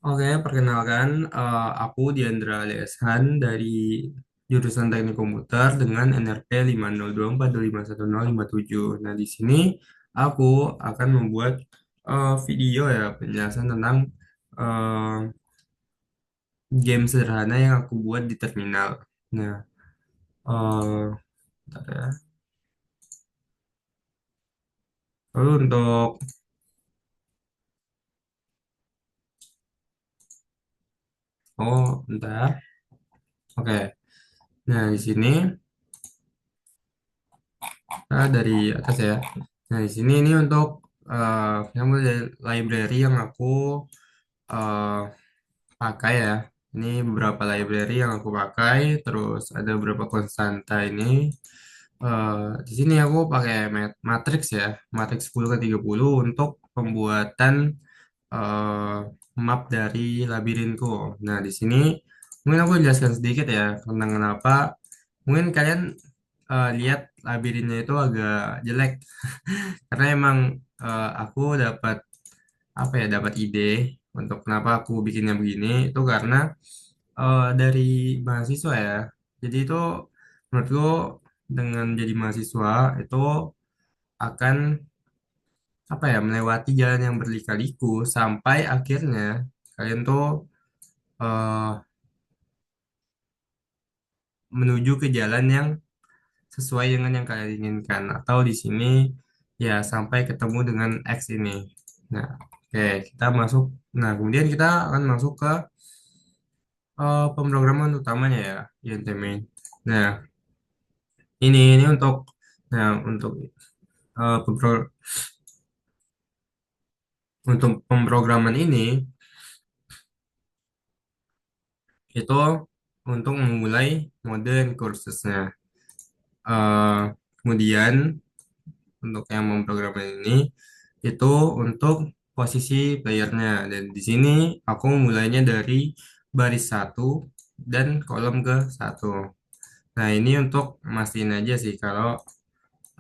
Oke, perkenalkan, aku Diandra Lesan dari jurusan Teknik Komputer dengan NRP 502405157. Nah, di sini aku akan membuat video ya penjelasan tentang eh, game sederhana yang aku buat di terminal. Nah, bentar ya. Lalu untuk bentar. Oke. Nah, di sini dari atas ya. Nah, di sini ini untuk yang library yang aku eh, pakai ya. Ini beberapa library yang aku pakai, terus ada beberapa konstanta ini. Di sini aku pakai matrix ya, matrix 10 ke 30 untuk pembuatan eh, map dari labirinku. Nah, di sini mungkin aku jelaskan sedikit ya tentang kenapa. Mungkin kalian lihat labirinnya itu agak jelek karena emang aku dapat apa ya dapat ide untuk kenapa aku bikinnya begini itu karena dari mahasiswa ya. Jadi itu menurutku dengan jadi mahasiswa itu akan apa ya melewati jalan yang berlika-liku sampai akhirnya kalian tuh eh, menuju ke jalan yang sesuai dengan yang kalian inginkan atau di sini ya sampai ketemu dengan X ini. Nah, oke, kita masuk. Nah, kemudian kita akan masuk ke pemrograman utamanya ya, INT main. Nah, ini untuk untuk untuk pemrograman ini itu untuk memulai modern kursusnya. Kemudian untuk yang memprograman ini itu untuk posisi playernya dan di sini aku mulainya dari baris satu dan kolom ke satu. Nah, ini untuk mastiin aja sih kalau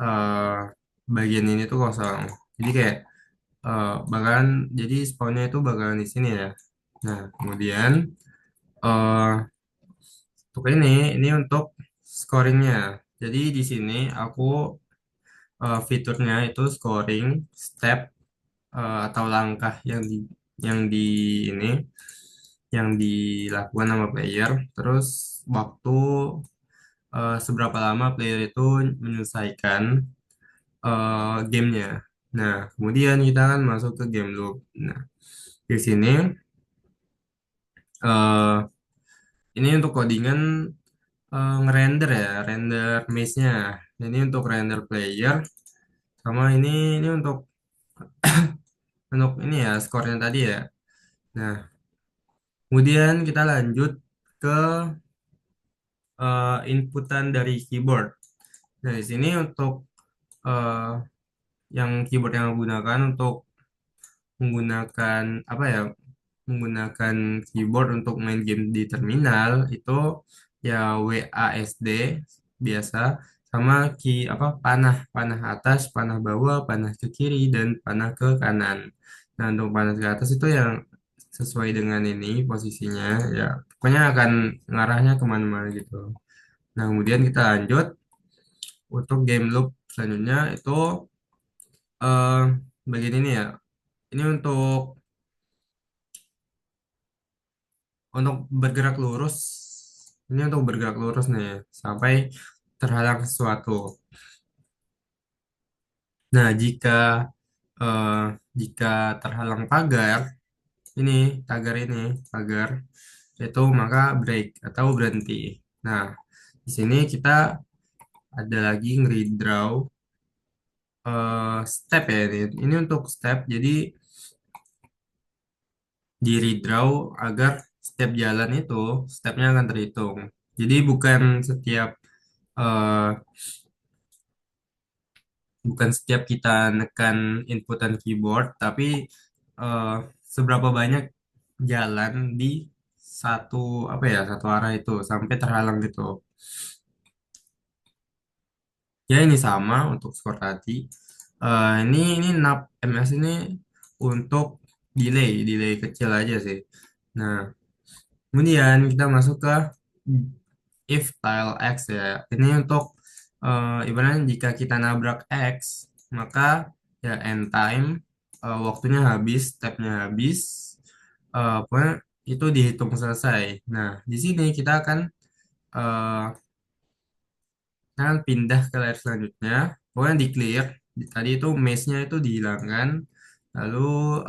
eh, bagian ini tuh kosong. Jadi kayak bakalan jadi spawnnya itu bakalan di sini ya. Nah, kemudian eh untuk ini untuk scoringnya. Jadi di sini aku fiturnya itu scoring step atau langkah yang di ini yang dilakukan sama player, terus waktu seberapa lama player itu menyelesaikan gamenya. Nah, kemudian kita akan masuk ke game loop. Nah, di sini eh, ini untuk codingan ngerender ya, render maze-nya. Ini untuk render player, sama ini untuk ini ya, skornya tadi ya. Nah, kemudian kita lanjut ke inputan dari keyboard. Nah, di sini untuk eh, yang keyboard yang aku gunakan untuk menggunakan apa ya, menggunakan keyboard untuk main game di terminal itu ya WASD biasa sama key apa panah panah atas, panah bawah, panah ke kiri dan panah ke kanan. Nah, untuk panah ke atas itu yang sesuai dengan ini posisinya ya pokoknya akan ngarahnya kemana-mana gitu. Nah, kemudian kita lanjut untuk game loop selanjutnya itu eh bagian ini ya. Ini untuk bergerak lurus. Ini untuk bergerak lurus nih sampai terhalang sesuatu. Nah, eh, jika terhalang pagar, ini pagar itu maka break atau berhenti. Nah, di sini kita ada lagi nge-redraw step ya ini. Ini untuk step. Jadi di redraw agar setiap jalan itu stepnya akan terhitung. Jadi eh, bukan setiap kita nekan inputan keyboard, tapi eh, seberapa banyak jalan di satu apa ya satu arah itu sampai terhalang gitu. Ya ini sama untuk skor tadi. Ini NAP MS ini untuk delay kecil aja sih. Nah, kemudian kita masuk ke if tile X ya. Ini untuk ibaratnya jika kita nabrak X, maka ya end time, waktunya habis, stepnya habis, pokoknya itu dihitung selesai. Nah, di sini kita akan eh, kan pindah ke layar selanjutnya. Pokoknya di clear. Tadi itu maze-nya itu dihilangkan. Lalu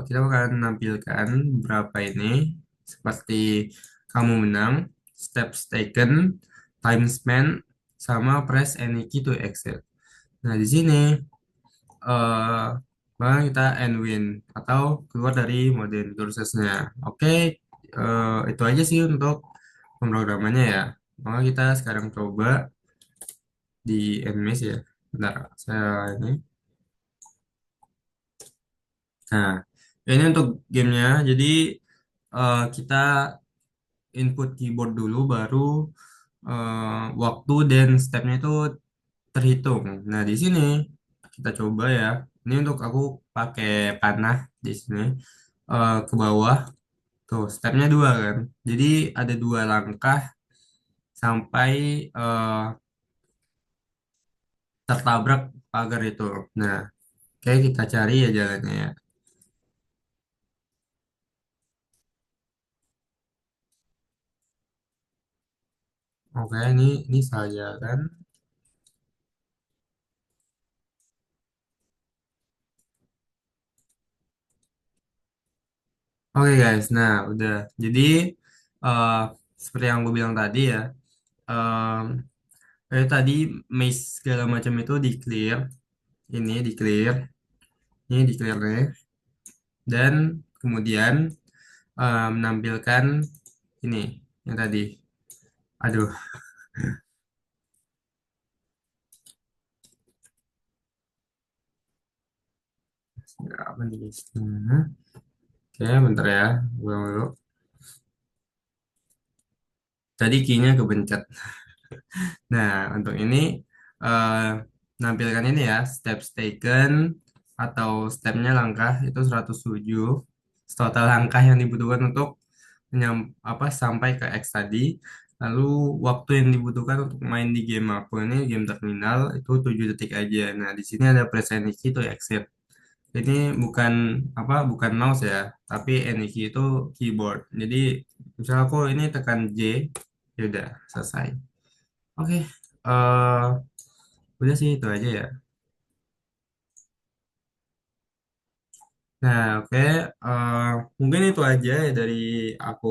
kita akan menampilkan berapa ini. Seperti kamu menang, steps taken, time spent, sama press any key to exit. Nah, di sini eh bahkan kita end win atau keluar dari mode endurance-nya. Oke, itu aja sih untuk pemrogramannya ya. Maka kita sekarang coba di Nmes ya. Bentar, saya ini. Nah, ini untuk gamenya. Jadi kita input keyboard dulu, baru waktu dan stepnya itu terhitung. Nah, di sini kita coba ya. Ini untuk aku pakai panah di sini. Ke bawah, tuh stepnya dua kan. Jadi ada dua langkah sampai tertabrak pagar itu. Nah, kayak kita cari ya jalannya ya. Oke, ini saya kan. Oke guys, nah udah. Jadi eh seperti yang gue bilang tadi ya, em, kayak tadi maze segala macam itu di clear, ini di clear, ini di clear nih, dan kemudian menampilkan ini yang tadi. Aduh, apa nih guys? Oke, bentar ya, ulang dulu. Tadi key-nya kebencet. Nah, untuk ini eh, nampilkan ini ya, steps taken atau stepnya langkah itu 107. Total langkah yang dibutuhkan untuk sampai ke X tadi. Lalu waktu yang dibutuhkan untuk main di game aku ini game terminal itu 7 detik aja. Nah, di sini ada press any key to exit. Ini bukan mouse ya, tapi any key itu keyboard. Jadi, misal aku ini tekan J, ya udah selesai. Oke, eh udah sih itu aja ya. Nah, oke, eh, mungkin itu aja ya dari aku.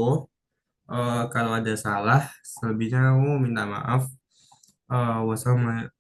Kalau ada salah, selebihnya aku minta maaf. Wassalamualaikum